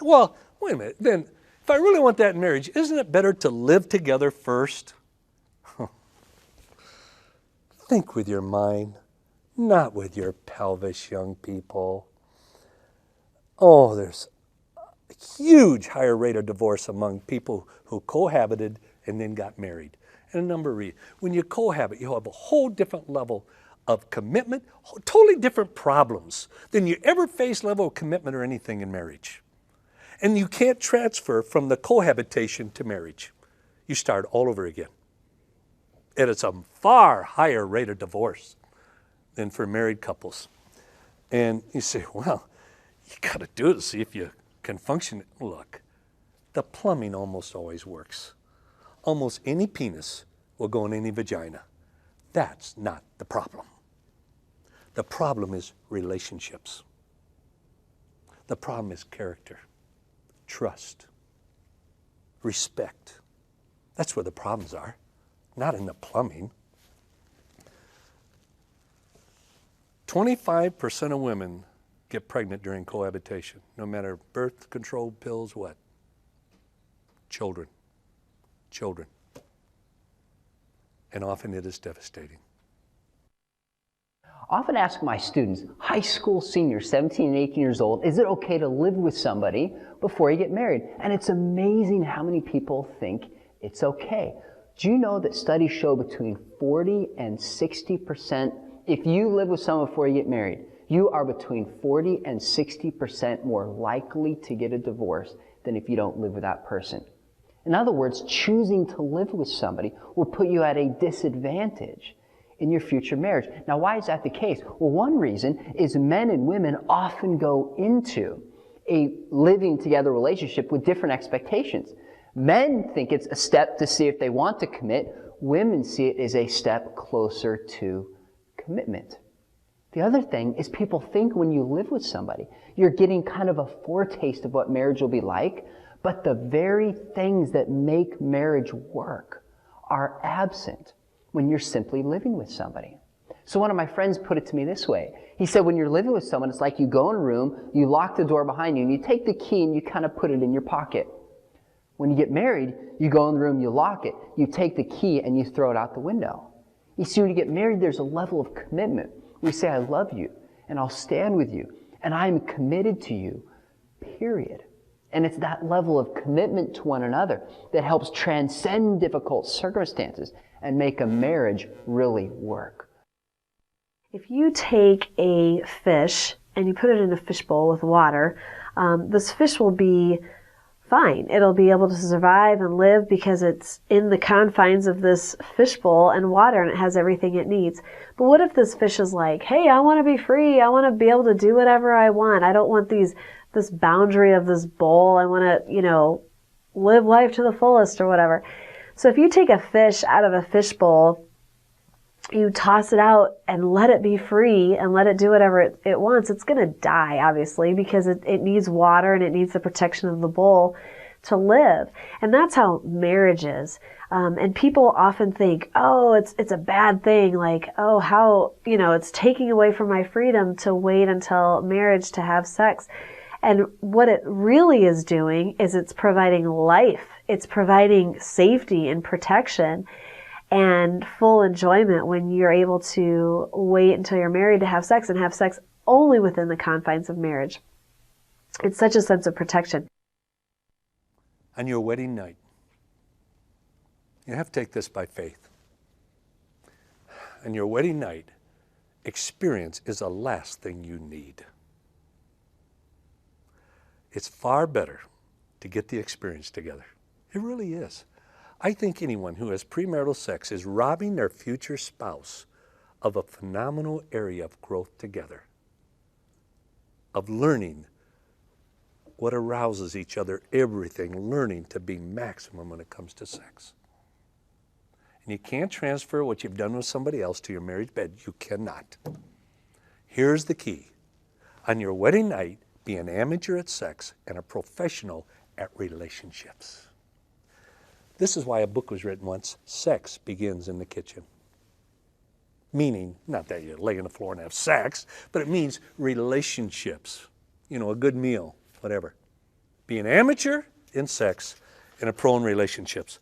Well, wait a minute. Then, if I really want that in marriage, isn't it better to live together first? Think with your mind, not with your pelvis, young people. Oh, there's a huge higher rate of divorce among people who cohabited and then got married. And a number of reasons. When you cohabit, you have a whole different level of commitment, totally different problems than you ever face level of commitment or anything in marriage. And you can't transfer from the cohabitation to marriage. You start all over again. And it's a far higher rate of divorce than for married couples. And you say, well, you got to do it to see if you can function. Look, the plumbing almost always works. Almost any penis will go in any vagina. That's not the problem. The problem is relationships. The problem is character, trust, respect. That's where the problems are, not in the plumbing. 25% of women get pregnant during cohabitation, no matter birth control pills, what? Children. And often it is devastating. I often ask my students, high school seniors, 17 and 18 years old, is it okay to live with somebody before you get married? And it's amazing how many people think it's okay. Do you know that studies show between 40 and 60%, if you live with someone before you get married, you are between 40 and 60% more likely to get a divorce than if you don't live with that person. In other words, choosing to live with somebody will put you at a disadvantage in your future marriage. Now, why is that the case? Well, one reason is men and women often go into a living together relationship with different expectations. Men think it's a step to see if they want to commit. Women see it as a step closer to commitment. The other thing is people think when you live with somebody, you're getting kind of a foretaste of what marriage will be like, but the very things that make marriage work are absent when you're simply living with somebody. So one of my friends put it to me this way. He said, when you're living with someone, it's like you go in a room, you lock the door behind you, and you take the key and you kind of put it in your pocket. When you get married, you go in the room, you lock it, you take the key and you throw it out the window. You see, when you get married, there's a level of commitment. We say, I love you, and I'll stand with you, and I'm committed to you, period. And it's that level of commitment to one another that helps transcend difficult circumstances and make a marriage really work. If you take a fish and you put it in a fishbowl with water, this fish will be fine. It'll be able to survive and live because it's in the confines of this fishbowl and water, and it has everything it needs. But what if this fish is like, hey, I want to be free. I want to be able to do whatever I want. I don't want this boundary of this bowl. I want to, live life to the fullest or whatever. So if you take a fish out of a fishbowl, you toss it out and let it be free and let it do whatever it wants, it's going to die, obviously, because it needs water and it needs the protection of the bowl to live. And that's how marriage is. And people often think, oh, it's a bad thing. Like, oh, how, it's taking away from my freedom to wait until marriage to have sex. And what it really is doing is it's providing life. It's providing safety and protection and full enjoyment when you're able to wait until you're married to have sex and have sex only within the confines of marriage. It's such a sense of protection. On your wedding night, you have to take this by faith. On your wedding night, experience is the last thing you need. It's far better to get the experience together. It really is. I think anyone who has premarital sex is robbing their future spouse of a phenomenal area of growth together, of learning what arouses each other, everything, learning to be maximum when it comes to sex. And you can't transfer what you've done with somebody else to your marriage bed. You cannot. Here's the key. On your wedding night, be an amateur at sex and a professional at relationships. This is why a book was written once, Sex Begins in the Kitchen. Meaning, not that you lay on the floor and have sex, but it means relationships. A good meal, whatever. be an amateur in sex and a pro in relationships.